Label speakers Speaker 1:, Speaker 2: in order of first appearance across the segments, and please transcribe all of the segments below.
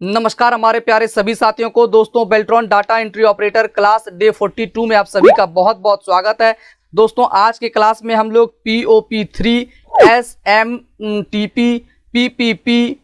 Speaker 1: नमस्कार हमारे प्यारे सभी साथियों को। दोस्तों, Beltron data entry operator class day 42 में आप सभी का बहुत बहुत स्वागत है। दोस्तों, आज के क्लास में हम लोग POP3, SMTP, PPP,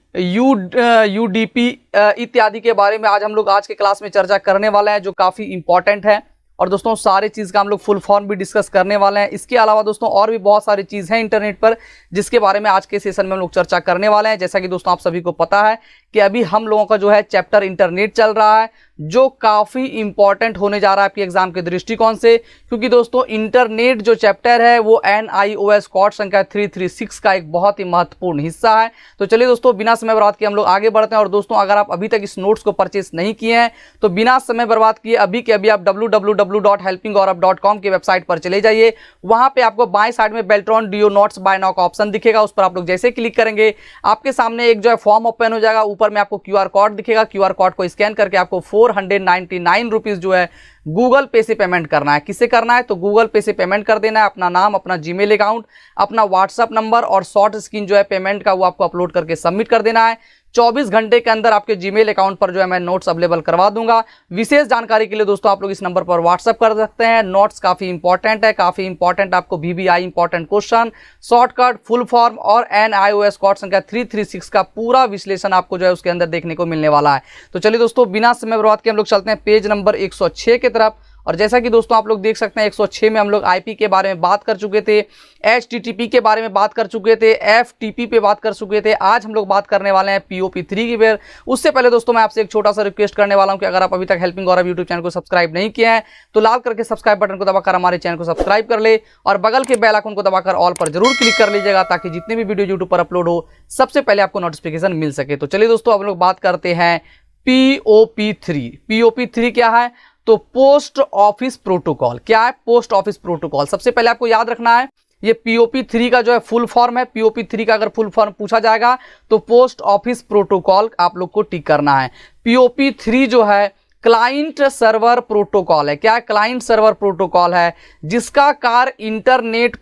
Speaker 1: UDP इत्यादि के बारे में आज के क्लास में चर्चा करने वाले हैं, जो काफ़ी इंपॉर्टेंट है। और दोस्तों, सारे चीज़ का हम लोग फुल फॉर्म भी डिस्कस करने वाले हैं। इसके अलावा दोस्तों और भी बहुत सारी चीज़ हैं इंटरनेट पर, जिसके बारे में आज के सेशन में हम लोग चर्चा करने वाले हैं। जैसा कि दोस्तों आप सभी को पता है कि अभी हम लोगों का जो है चैप्टर इंटरनेट चल रहा है, जो काफ़ी इंपॉर्टेंट होने जा रहा है आपके एग्जाम के दृष्टिकोण से, क्योंकि दोस्तों इंटरनेट जो चैप्टर है वो NIOS कोड संख्या 336 का एक बहुत ही महत्वपूर्ण हिस्सा है। तो चलिए दोस्तों, बिना समय बर्बाद किए हम लोग आगे बढ़ते हैं। और दोस्तों, अगर आप अभी तक इस नोट्स को परचेस नहीं किए हैं तो बिना समय बर्बाद किए अभी के अभी आप www.helpinggauravcom की वेबसाइट पर चले जाइए। वहां पे आपको बाएं साइड में Beltron DO notes buy now का ऑप्शन दिखेगा। उस पर आप लोग जैसे क्लिक करेंगे, आपके सामने एक जो है फॉर्म ओपन हो जाएगा। ऊपर में आपको QR कोड दिखेगा। QR कोड को स्कैन करके आपको 499 रुपीज जो है गूगल पे से पेमेंट करना है। किससे करना है? तो गूगल पे से पेमेंट कर देना है। अपना नाम, अपना जीमेल अकाउंट, अपना व्हाट्सएप नंबर और शॉर्ट स्क्रीन जो है पेमेंट का वो आपको अपलोड करके सबमिट कर देना है। 24 घंटे के अंदर आपके जीमेल अकाउंट पर जो है मैं नोट्स अवेलेबल करवा दूंगा। विशेष जानकारी के लिए दोस्तों आप लोग इस नंबर पर व्हाट्सएप कर सकते हैं। नोट्स काफी इंपॉर्टेंट है, काफी इंपॉर्टेंट आपको VBI important question, shortcut, full form और NIOS कोड संख्या 336 का पूरा विश्लेषण आपको जो है उसके अंदर देखने को मिलने वाला है। तो चलिए दोस्तों, बिना समय बर्बाद के हम लोग चलते हैं पेज नंबर 106 की तरफ। और जैसा कि दोस्तों आप लोग देख सकते हैं 106 में हम लोग IP के बारे में बात कर चुके थे, HTTP के बारे में बात कर चुके थे, FTP पे बात कर चुके थे। आज हम लोग बात करने वाले हैं POP3 की बेर। उससे पहले दोस्तों मैं आपसे एक छोटा सा रिक्वेस्ट करने वाला हूं कि अगर आप अभी तक हेल्पिंग गौरव यूट्यूब चैनल को सब्सक्राइब नहीं किए हैं तो लाल करके सब्सक्राइब बटन को दबाकर हमारे चैनल को सब्सक्राइब कर ले और बगल के बेल आइकन को दबाकर ऑल पर जरूर क्लिक कर लीजिएगा, ताकि जितने भी वीडियो यूट्यूब पर अपलोड हो सबसे पहले आपको नोटिफिकेशन मिल सके। तो चलिए दोस्तों, अब लोग बात करते हैं POP3। POP3 क्या है? तो पोस्ट ऑफिस प्रोटोकॉल। क्या है? Post office protocol. सबसे पहले आपको याद रखना है, ये POP3 का जो है फुल फॉर्म है। POP3 का अगर फुल फॉर्म पूछा जाएगा तो पोस्ट ऑफिस प्रोटोकॉल आप लोग को टिक करना है। POP3 जो है क्लाइंट सर्वर प्रोटोकॉल है। क्या है? क्लाइंट सर्वर प्रोटोकॉल है, जिसका कार्य इंटरनेट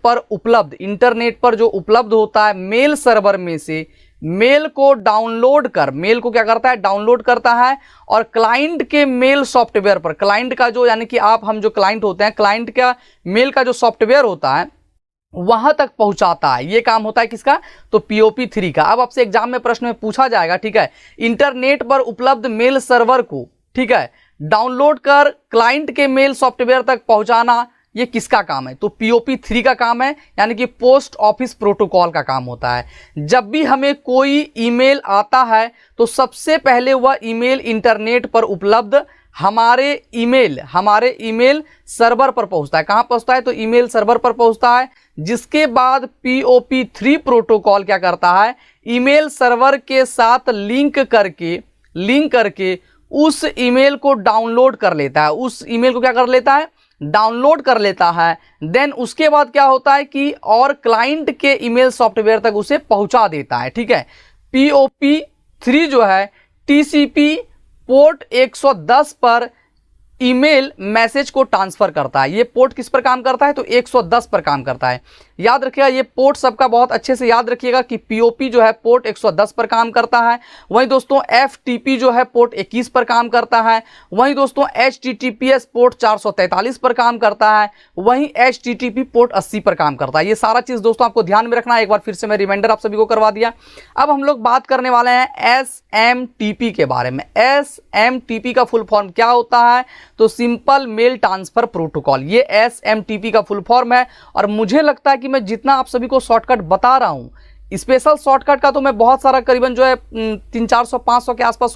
Speaker 1: पर जो उपलब्ध होता है मेल सर्वर में से मेल को डाउनलोड कर, मेल को क्या करता है? डाउनलोड करता है और क्लाइंट के मेल सॉफ्टवेयर पर, क्लाइंट का जो यानी कि हम जो क्लाइंट होते हैं, क्लाइंट का मेल का जो सॉफ्टवेयर होता है वहां तक पहुंचाता है। ये काम होता है किसका? तो POP3 का। अब आपसे एग्जाम में प्रश्न में पूछा जाएगा, ठीक है, इंटरनेट पर उपलब्ध मेल सर्वर को, ठीक है, डाउनलोड कर क्लाइंट के मेल सॉफ्टवेयर तक पहुंचाना, ये किसका काम है? तो POP3 का काम है, यानी कि पोस्ट ऑफिस प्रोटोकॉल का काम होता है। जब भी हमें कोई ईमेल आता है तो सबसे पहले वह ईमेल इंटरनेट पर उपलब्ध हमारे ईमेल सर्वर पर पहुंचता है। कहां पहुंचता है? तो ईमेल सर्वर पर पहुंचता है। जिसके बाद POP3 प्रोटोकॉल क्या करता है? ईमेल सर्वर के साथ लिंक करके उस ईमेल को डाउनलोड कर लेता है। उस ईमेल को क्या कर लेता है? डाउनलोड कर लेता है। देन उसके बाद क्या होता है कि और क्लाइंट के ईमेल सॉफ्टवेयर तक उसे पहुंचा देता है। ठीक है, POP3 जो है TCP पोर्ट 110 पर ईमेल मैसेज को ट्रांसफर करता है। ये पोर्ट किस पर काम करता है? तो 110 पर काम करता है। याद रखिएगा, ये पोर्ट सबका बहुत अच्छे से याद रखिएगा कि POP जो है पोर्ट 110 पर काम करता है। वहीं दोस्तों FTP जो है पोर्ट 21 पर काम करता है। वहीं दोस्तों HTTPS पोर्ट 443 पर काम करता है। वहीं HTTP पोर्ट 80 पर काम करता है। ये सारा चीज़ दोस्तों आपको ध्यान में रखना है। एक बार फिर से मैं रिमाइंडर आप सभी को करवा दिया। अब हम लोग बात करने वाले हैं SMTP के बारे में। SMTP का फुल फॉर्म क्या होता है? तो सिंपल मेल ट्रांसफर प्रोटोकॉल। ये SMTP का फुल फॉर्म है। और मुझे लगता है कि मैं जितना आप सभी को शॉर्टकट बता रहा हूं, स्पेशल शॉर्टकट का तो मैं बहुत सारा करीबन जो है 300-400-500 के आसपास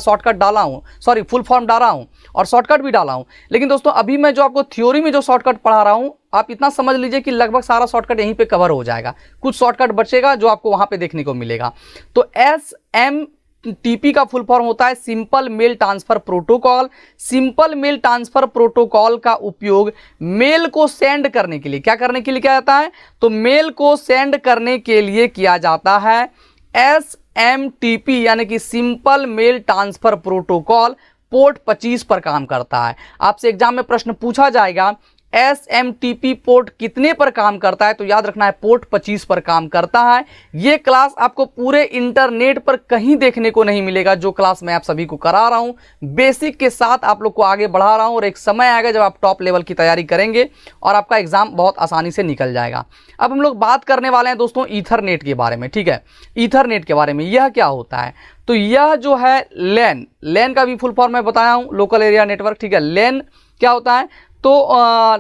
Speaker 1: शॉर्टकट डाला हूं, सॉरी फुल फॉर्म डाला हूं और शॉर्टकट भी डाला हूं। लेकिन दोस्तों अभी मैं जो आपको थ्योरी में जो शॉर्टकट पढ़ा रहा हूं, आप इतना समझ लीजिए कि लगभग सारा शॉर्टकट यहीं पे कवर हो जाएगा। कुछ शॉर्टकट बचेगा जो आपको वहां पे देखने को मिलेगा। तो SMTP का फुल फॉर्म होता है simple mail transfer protocol. Simple mail transfer protocol का उपयोग मेल को सेंड करने के लिए, क्या करने के लिए किया जाता है? तो मेल को सेंड करने के लिए किया जाता है। SMTP यानी कि simple mail transfer protocol port 25 पर काम करता है। आपसे एग्जाम में प्रश्न पूछा जाएगा SMTP पोर्ट कितने पर काम करता है, तो याद रखना है पोर्ट 25 पर काम करता है। ये क्लास आपको पूरे इंटरनेट पर कहीं देखने को नहीं मिलेगा, जो क्लास मैं आप सभी को करा रहा हूं, बेसिक के साथ आप लोग को आगे बढ़ा रहा हूं, और एक समय आएगा जब आप टॉप लेवल की तैयारी करेंगे और आपका एग्जाम बहुत आसानी से निकल जाएगा। अब हम लोग बात करने वाले हैं दोस्तों ईथरनेट के बारे में, ठीक है। ईथरनेट के बारे में यह क्या होता है, तो यह जो है लैन का भी फुल फॉर्म मैं बताया हूं, लोकल एरिया नेटवर्क, ठीक है। लैन क्या होता है, तो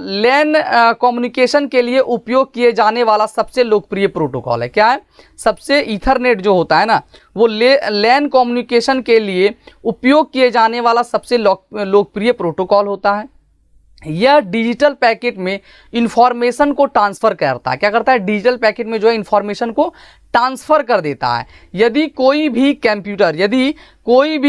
Speaker 1: लैन कम्युनिकेशन के लिए उपयोग किए जाने वाला सबसे लोकप्रिय प्रोटोकॉल है। क्या है, सबसे ईथरनेट जो होता है ना, वो लैन कम्युनिकेशन के लिए उपयोग किए जाने वाला सबसे लोकप्रिय प्रोटोकॉल होता है। यह डिजिटल पैकेट में इंफॉर्मेशन को ट्रांसफर करता है। क्या करता है, डिजिटल पैकेट में जो है इंफॉर्मेशन को ट्रांसफर कर देता है। यदि कोई भी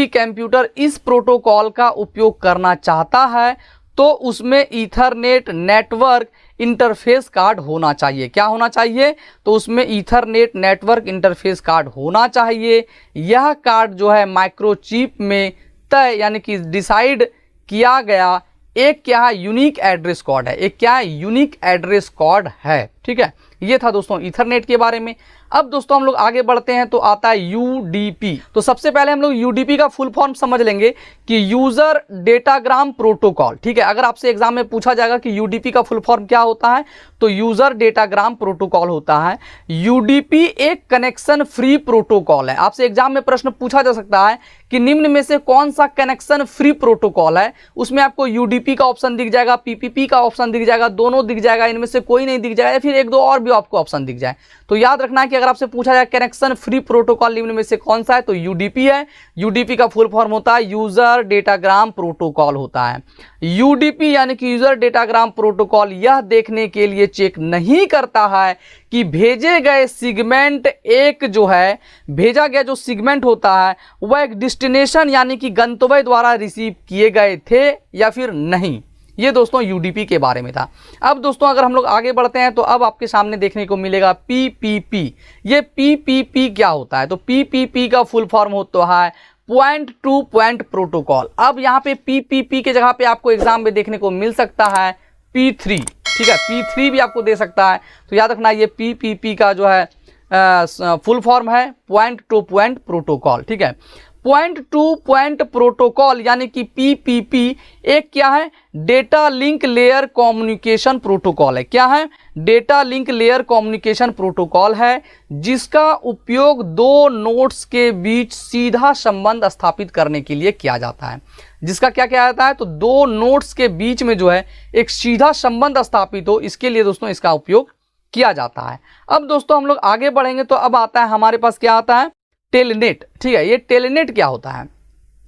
Speaker 1: कंप्यूटर इस प्रोटोकॉल का उपयोग करना चाहता है तो उसमें ईथरनेट नेटवर्क इंटरफेस कार्ड होना चाहिए। क्या होना चाहिए, तो उसमें ईथरनेट नेटवर्क इंटरफेस कार्ड होना चाहिए। यह कार्ड जो है माइक्रोचिप में तय यानी कि डिसाइड किया गया एक क्या है, यूनिक एड्रेस कोड है। एक क्या है, यूनिक एड्रेस कोड है, ठीक है। ये था दोस्तों ईथरनेट के बारे में। अब दोस्तों हम लोग आगे बढ़ते हैं तो आता है यूडीपी। तो सबसे पहले हम लोग यूडीपी का फुल फॉर्म समझ लेंगे कि यूजर डेटाग्राम प्रोटोकॉल, ठीक है। अगर आपसे एग्जाम में पूछा जाएगा कि यूडीपी का फुल फॉर्म क्या होता है, तो यूजर डेटाग्राम प्रोटोकॉल होता है। यूडीपी एक कनेक्शन फ्री प्रोटोकॉल है। आपसे एग्जाम में प्रश्न पूछा जा सकता है कि निम्न में से कौन सा कनेक्शन फ्री प्रोटोकॉल है। उसमें आपको यूडीपी का ऑप्शन दिख जाएगा, पीपीपी का ऑप्शन दिख जाएगा, दोनों दिख जाएगा, इनमें से कोई नहीं दिख जाएगा, या फिर एक दो और भी आपको ऑप्शन दिख जाए। तो याद रखना है कि अगर आपसे पूछा जाए कनेक्शन फ्री प्रोटोकॉल निम्न में से कौन सा है, तो यूडीपी है। यूडीपी का फुल फॉर्म होता है यूजर डेटाग्राम प्रोटोकॉल होता है। यूडीपी यानी कि यूजर डेटाग्राम प्रोटोकॉल यह देखने के लिए चेक नहीं करता है कि भेजे गए सिगमेंट एक जो है, भेजा गया जो सिगमेंट होता है वह एक डेस्टिनेशन यानी कि गंतव्य द्वारा रिसीव किए गए थे या फिर नहीं। ये दोस्तों यूडीपी के बारे में था। अब दोस्तों अगर हम लोग आगे बढ़ते हैं तो अब आपके सामने देखने को मिलेगा पीपीपी। ये पीपीपी क्या होता है, तो पीपीपी का फुल फॉर्म होता है पॉइंट टू पॉइंट प्रोटोकॉल। अब यहाँ पे पीपीपी के जगह पे आपको एग्जाम में देखने को मिल सकता है P3, ठीक है, P3 भी आपको दे सकता है। तो याद रखना ये पीपीपी का जो है फुल फॉर्म है पॉइंट टू पॉइंट प्रोटोकॉल, ठीक है। पॉइंट टू पॉइंट प्रोटोकॉल यानी कि पीपीपी एक क्या है, data link layer communication protocol है। क्या है, data link layer communication protocol है, जिसका उपयोग दो नोड्स के बीच सीधा संबंध स्थापित करने के लिए किया जाता है। जिसका क्या किया जाता है, तो दो नोड्स के बीच में जो है एक सीधा संबंध स्थापित हो, इसके लिए दोस्तों इसका उपयोग किया जाता है। अब दोस्तों हम लोग आगे बढ़ेंगे तो अब आता है हमारे पास क्या आता है, टेलनेट, ठीक है। ये टेलनेट क्या होता है,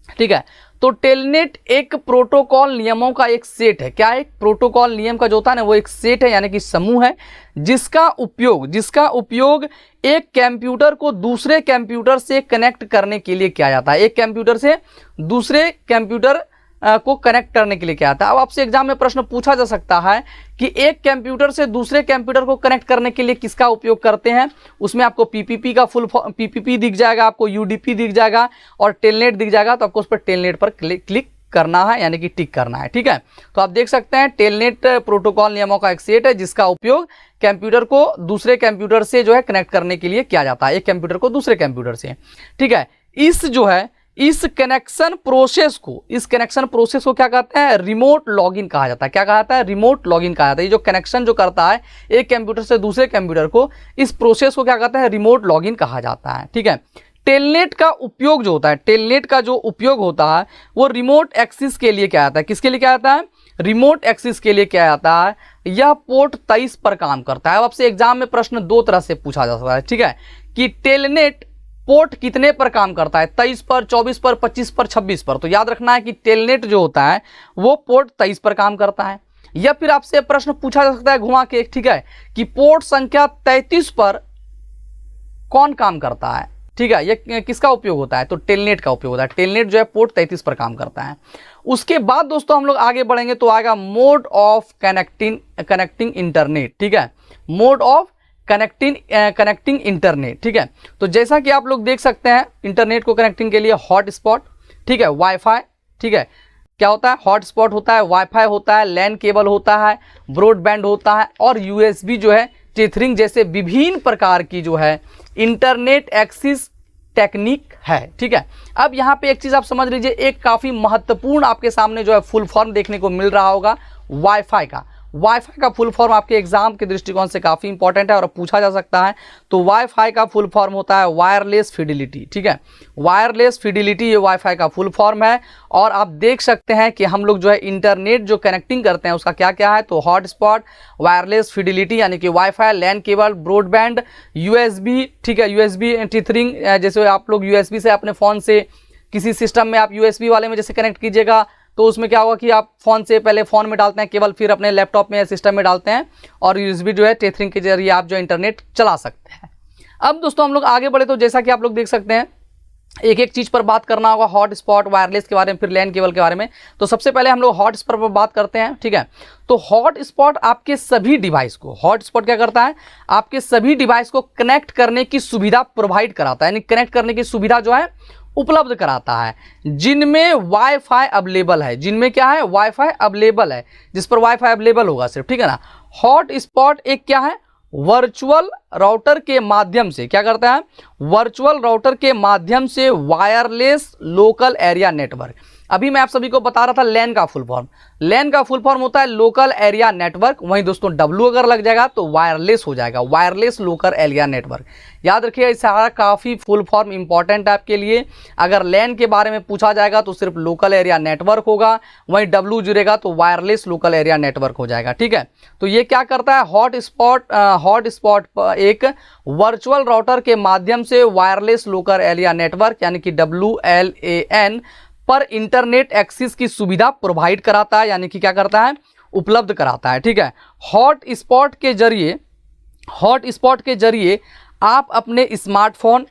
Speaker 1: ठीक है, तो टेलनेट एक प्रोटोकॉल नियमों का एक सेट है। क्या है, एक प्रोटोकॉल नियम का जो होता है ना वो एक सेट है यानी कि समूह है, जिसका उपयोग एक कंप्यूटर को दूसरे कंप्यूटर से कनेक्ट करने के लिए किया जाता है। एक कंप्यूटर से दूसरे कंप्यूटर को कनेक्ट करने के लिए क्या आता है। अब आपसे एग्जाम में प्रश्न पूछा जा सकता है कि एक कंप्यूटर से दूसरे कंप्यूटर को कनेक्ट करने के लिए किसका उपयोग करते हैं। उसमें आपको पीपीपी का फुल पीपीपी दिख जाएगा, आपको यूडीपी दिख जाएगा और टेलनेट दिख जाएगा। तो आपको उस पर टेलनेट पर क्लिक करना है यानी कि टिक करना है, ठीक है। तो आप देख सकते हैं टेलनेट प्रोटोकॉल नियमों का एक सेट है, जिसका उपयोग कंप्यूटर को दूसरे कंप्यूटर से जो है कनेक्ट करने के लिए किया जाता है, एक कंप्यूटर को दूसरे कंप्यूटर से, ठीक है। इस कनेक्शन प्रोसेस को क्या कहते हैं, रिमोट लॉगिन कहा जाता है। क्या कहा जाता है, रिमोट लॉगिन कहा जाता है। ये जो कनेक्शन जो करता है एक कंप्यूटर से दूसरे कंप्यूटर को, इस प्रोसेस को क्या कहते हैं, रिमोट लॉगिन कहा जाता है, ठीक है। टेलनेट का उपयोग जो होता है, टेलनेट का जो उपयोग होता है वो रिमोट एक्सेस के लिए क्या आता है, किसके लिए क्या आता है, रिमोट एक्सेस के लिए क्या आता है। यह पोर्ट 23 पर काम करता है। अब आपसे एग्जाम में प्रश्न दो तरह से पूछा जा सकता है, ठीक है, कि टेलनेट पोर्ट कितने पर काम करता है, 23 पर, 24 पर, 25 पर, 26 पर। तो याद रखना है कि टेलनेट जो होता है वो पोर्ट 23 पर काम करता है। या फिर आपसे प्रश्न पूछा जा सकता है घुमा के, ठीक है, कि पोर्ट संख्या 33 पर कौन काम करता है, ठीक है, ये किसका उपयोग होता है, तो टेलनेट का उपयोग होता है। टेलनेट जो है पोर्ट 33 पर काम करता है। उसके बाद दोस्तों हम लोग आगे बढ़ेंगे तो आएगा मोड ऑफ कनेक्टिंग इंटरनेट, ठीक है, मोड ऑफ कनेक्टिंग इंटरनेट, ठीक है। तो जैसा कि आप लोग देख सकते हैं इंटरनेट को कनेक्टिंग के लिए हॉटस्पॉट, ठीक है, वाईफाई, ठीक है, क्या होता है, हॉटस्पॉट होता है, वाईफाई होता है, लैन केबल होता है, ब्रॉडबैंड होता है और यूएसबी जो है टेथरिंग जैसे विभिन्न प्रकार की जो है इंटरनेट एक्सेस टेक्निक है। ठीक है, अब यहाँ पे एक चीज़ आप समझ लीजिए, एक काफ़ी महत्वपूर्ण आपके सामने जो है फुल फॉर्म देखने को मिल रहा होगा वाईफाई का। वाईफाई का फुल फॉर्म आपके एग्जाम के दृष्टिकोण से काफ़ी इंपॉर्टेंट है और पूछा जा सकता है। तो वाईफाई का फुल फॉर्म होता है वायरलेस फिडिलिटी। ठीक है, वायरलेस फिडिलिटी ये वाईफाई का फुल फॉर्म है। और आप देख सकते हैं कि हम लोग जो है इंटरनेट जो कनेक्टिंग करते हैं उसका क्या क्या है, तो हॉटस्पॉट, वायरलेस फिडिलिटी यानी कि wifi, LAN cable, broadband, USB. ठीक है, यूएसबी टेथरिंग, जैसे आप लोग यूएसबी से अपने फ़ोन से किसी सिस्टम में आप यूएसबी वाले में जैसे कनेक्ट कीजिएगा तो उसमें क्या होगा कि आप फ़ोन से पहले फ़ोन में डालते हैं केबल, फिर अपने लैपटॉप में या सिस्टम में डालते हैं और यूएसबी जो है टेथरिंग के जरिए आप जो इंटरनेट चला सकते हैं। अब दोस्तों हम लोग आगे बढ़े तो जैसा कि आप लोग देख सकते हैं एक एक चीज़ पर बात करना होगा, हॉटस्पॉट, वायरलेस के बारे में, फिर लैन केबल के बारे में। तो सबसे पहले हम लोग हॉटस्पॉट पर बात करते हैं। ठीक है, तो हॉटस्पॉट आपके सभी डिवाइस को, हॉटस्पॉट क्या करता है, आपके सभी डिवाइस को कनेक्ट करने की सुविधा प्रोवाइड कराता है, यानी कनेक्ट करने की सुविधा जो है उपलब्ध कराता है जिनमें वाईफाई अवेलेबल है, जिनमें क्या है, वाईफाई अवेलेबल है, जिस पर वाईफाई अवेलेबल होगा सिर्फ। ठीक है ना, हॉटस्पॉट एक क्या है, वर्चुअल राउटर के माध्यम से क्या करता है, वर्चुअल राउटर के माध्यम से वायरलेस लोकल एरिया नेटवर्क। अभी मैं आप सभी को बता रहा था लैन का फुल फॉर्म, लैन का फुल फॉर्म होता है लोकल एरिया नेटवर्क। वहीं दोस्तों डब्ल्यू अगर लग जाएगा तो वायरलेस हो जाएगा, वायरलेस लोकल एरिया नेटवर्क। याद रखिए इस सारा काफ़ी फुल फॉर्म इंपॉर्टेंट है आपके लिए। अगर लैन के बारे में पूछा जाएगा तो सिर्फ लोकल एरिया नेटवर्क होगा, वहीं डब्ल्यू जुड़ेगा तो वायरलेस लोकल एरिया नेटवर्क हो जाएगा। ठीक है, तो ये क्या करता है, हॉटस्पॉट एक वर्चुअल राउटर के माध्यम से वायरलेस लोकल एरिया नेटवर्क यानी कि WLAN पर इंटरनेट एक्सेस की सुविधा प्रोवाइड कराता है, यानी कि क्या करता है, उपलब्ध कराता है। ठीक है, हॉटस्पॉट के जरिए आप अपने स्मार्टफोन,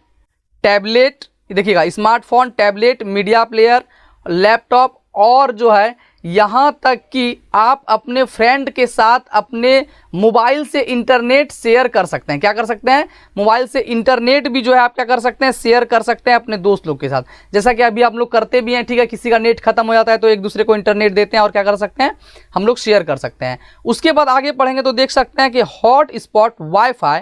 Speaker 1: टैबलेट, देखिएगा smartphone, tablet, media player, laptop और जो है यहाँ तक कि आप अपने फ्रेंड के साथ अपने मोबाइल से इंटरनेट शेयर कर सकते हैं। क्या कर सकते हैं, मोबाइल से इंटरनेट भी जो है आप क्या कर सकते हैं, शेयर कर सकते हैं अपने दोस्त लोग के साथ, जैसा कि अभी आप लोग करते भी हैं। ठीक है, किसी का नेट खत्म हो जाता है तो एक दूसरे को इंटरनेट देते हैं और क्या कर सकते हैं, हम लोग शेयर कर सकते हैं। उसके बाद आगे पढ़ेंगे तो देख सकते हैं कि हॉटस्पॉट वाईफाई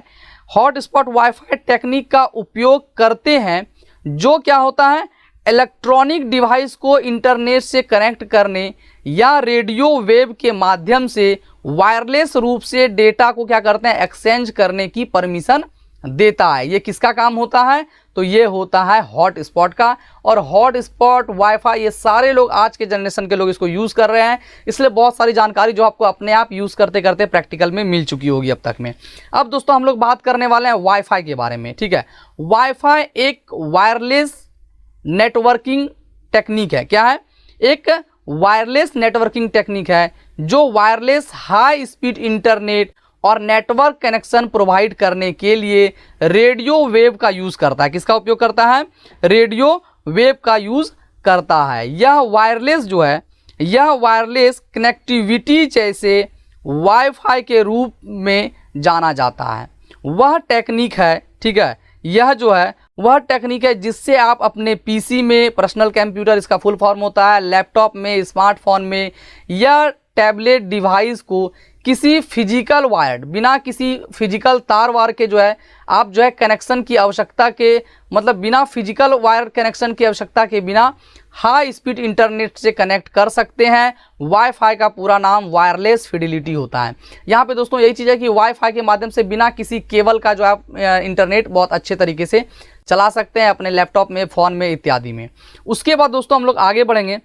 Speaker 1: टेक्निक का उपयोग करते हैं, जो क्या होता है, इलेक्ट्रॉनिक डिवाइस को इंटरनेट से कनेक्ट करने या रेडियो वेव के माध्यम से वायरलेस रूप से डेटा को क्या करते हैं, एक्सचेंज करने की परमिशन देता है। ये किसका काम होता है, तो ये होता है हॉटस्पॉट का। और हॉटस्पॉट, वाईफाई, ये सारे लोग आज के जनरेशन के लोग इसको यूज़ कर रहे हैं, इसलिए बहुत सारी जानकारी जो आपको अपने आप यूज़ करते करते प्रैक्टिकल में मिल चुकी होगी अब तक में। अब दोस्तों हम लोग बात करने वाले हैं वाईफाई के बारे में। ठीक है, वाईफाई एक वायरलेस नेटवर्किंग टेक्निक है। क्या है, एक वायरलेस नेटवर्किंग टेक्निक है जो वायरलेस हाई स्पीड इंटरनेट और नेटवर्क कनेक्शन प्रोवाइड करने के लिए रेडियो वेव का यूज़ करता है। किसका उपयोग करता है, रेडियो वेव का यूज़ करता है। यह वायरलेस जो है, यह वायरलेस कनेक्टिविटी जैसे वाईफाई के रूप में जाना जाता है। वह टेक्निक है, ठीक है, यह जो है वह टेक्निक है जिससे आप अपने पीसी में, पर्सनल कंप्यूटर इसका फुल फॉर्म होता है, लैपटॉप में, स्मार्टफोन में या टैबलेट डिवाइस को किसी फिजिकल वायर्ड, बिना किसी फिजिकल तार वार के जो है आप जो है कनेक्शन की आवश्यकता के, मतलब बिना फिजिकल वायर कनेक्शन की आवश्यकता के बिना हाई स्पीड इंटरनेट से कनेक्ट कर सकते हैं। वाईफाई का पूरा नाम वायरलेस फिडिलिटी होता है। यहाँ पे दोस्तों यही चीज़ है कि वाईफाई के माध्यम से बिना किसी केबल का जो आप इंटरनेट बहुत अच्छे तरीके से चला सकते हैं अपने लैपटॉप में, फ़ोन में इत्यादि में। उसके बाद दोस्तों हम लोग आगे बढ़ेंगे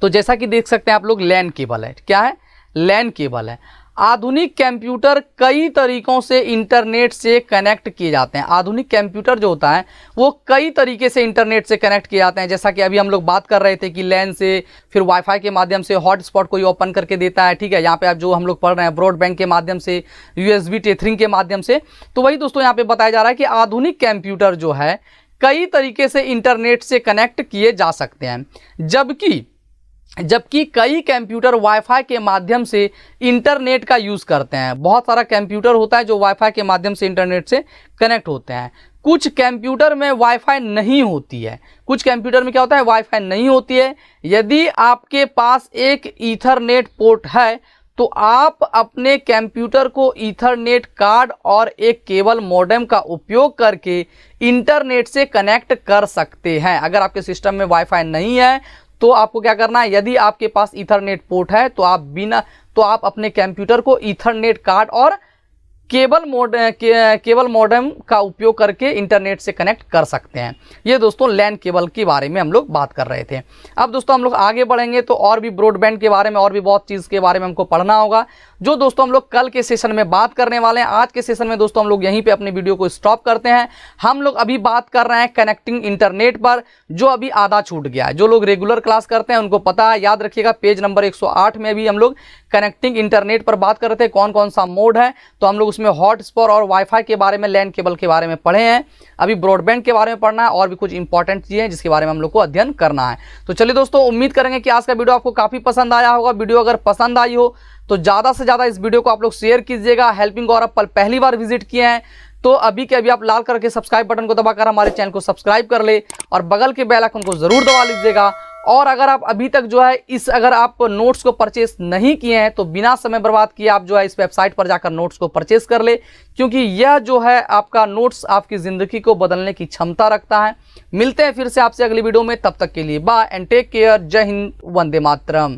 Speaker 1: तो जैसा कि देख सकते हैं आप लोग लैन केबल है। क्या है, लैन केबल है। आधुनिक कंप्यूटर कई तरीकों से इंटरनेट से कनेक्ट किए जाते हैं। आधुनिक कंप्यूटर जो होता है वो कई तरीके से इंटरनेट से कनेक्ट किए जाते हैं, जैसा कि अभी हम लोग बात कर रहे थे कि लैन से, फिर वाईफाई के माध्यम से, हॉटस्पॉट को ओपन करके देता है। ठीक है, यहाँ पे आप जो हम लोग पढ़ रहे हैं ब्रॉडबैंड के माध्यम से, यूएसबी टेथरिंग के माध्यम से। तो वही दोस्तों यहाँ पे बताया जा रहा है कि आधुनिक कंप्यूटर जो है कई तरीके से इंटरनेट से कनेक्ट किए जा सकते हैं, जबकि कई कंप्यूटर वाईफाई के माध्यम से इंटरनेट का यूज़ करते हैं। बहुत सारा कंप्यूटर होता है जो वाईफाई के माध्यम से इंटरनेट से कनेक्ट होते हैं। कुछ कंप्यूटर में वाईफाई नहीं होती है, कुछ कंप्यूटर में क्या होता है, वाईफाई नहीं होती है। यदि आपके पास एक ईथरनेट पोर्ट है तो आप अपने कंप्यूटर को ईथरनेट कार्ड और एक केबल मॉडेम का उपयोग करके इंटरनेट से कनेक्ट कर सकते हैं। अगर आपके सिस्टम में वाईफाई नहीं है तो आपको क्या करना है, यदि आपके पास ईथरनेट पोर्ट है तो आप अपने कंप्यूटर को ईथरनेट कार्ड और केबल मॉडेम का उपयोग करके इंटरनेट से कनेक्ट कर सकते हैं। ये दोस्तों लैन केबल के बारे में हम लोग बात कर रहे थे। अब दोस्तों हम लोग आगे बढ़ेंगे तो और भी ब्रॉडबैंड के बारे में और भी बहुत चीज़ के बारे में हमको पढ़ना होगा, जो दोस्तों हम लोग कल के सेशन में बात करने वाले हैं। आज के सेशन में दोस्तों हम लोग यहीं पे अपनी वीडियो को स्टॉप करते हैं। हम लोग अभी बात कर रहे हैं कनेक्टिंग इंटरनेट पर, जो अभी आधा छूट गया है। जो लोग रेगुलर क्लास करते हैं उनको पता है, याद रखिएगा पेज नंबर 108 में भी हम लोग कनेक्टिंग इंटरनेट पर बात कर रहे थे, कौन कौन सा मोड है। तो हम लोग उसमें हॉटस्पॉट और वाईफाई के बारे में, लैन केबल के बारे में पढ़े हैं। अभी ब्रॉडबैंड के बारे में पढ़ना है और भी कुछ इंपॉर्टेंट चीजें हैं जिसके बारे में हम लोग को अध्ययन करना है। तो चलिए दोस्तों, उम्मीद करेंगे कि आज का वीडियो आपको काफी पसंद आया होगा। वीडियो अगर पसंद आई हो तो ज्यादा से ज्यादा इस वीडियो को आप लोग शेयर कीजिएगा। हेल्पिंग गौरव पर पहली बार विजिट किए हैं तो अभी के अभी आप लाल करके सब्सक्राइब बटन को दबाकर हमारे चैनल को सब्सक्राइब कर ले और बगल के बेल आइकन को जरूर दबा लीजिएगा। और अगर आप अभी तक जो है अगर आप नोट्स को परचेस नहीं किए हैं तो बिना समय बर्बाद किए आप जो है इस वेबसाइट पर जाकर नोट्स को परचेस कर ले, क्योंकि यह जो है आपका नोट्स आपकी ज़िंदगी को बदलने की क्षमता रखता है। मिलते हैं फिर से आपसे अगली वीडियो में, तब तक के लिए बाय एंड टेक केयर। जय हिंद, वंदे मातरम।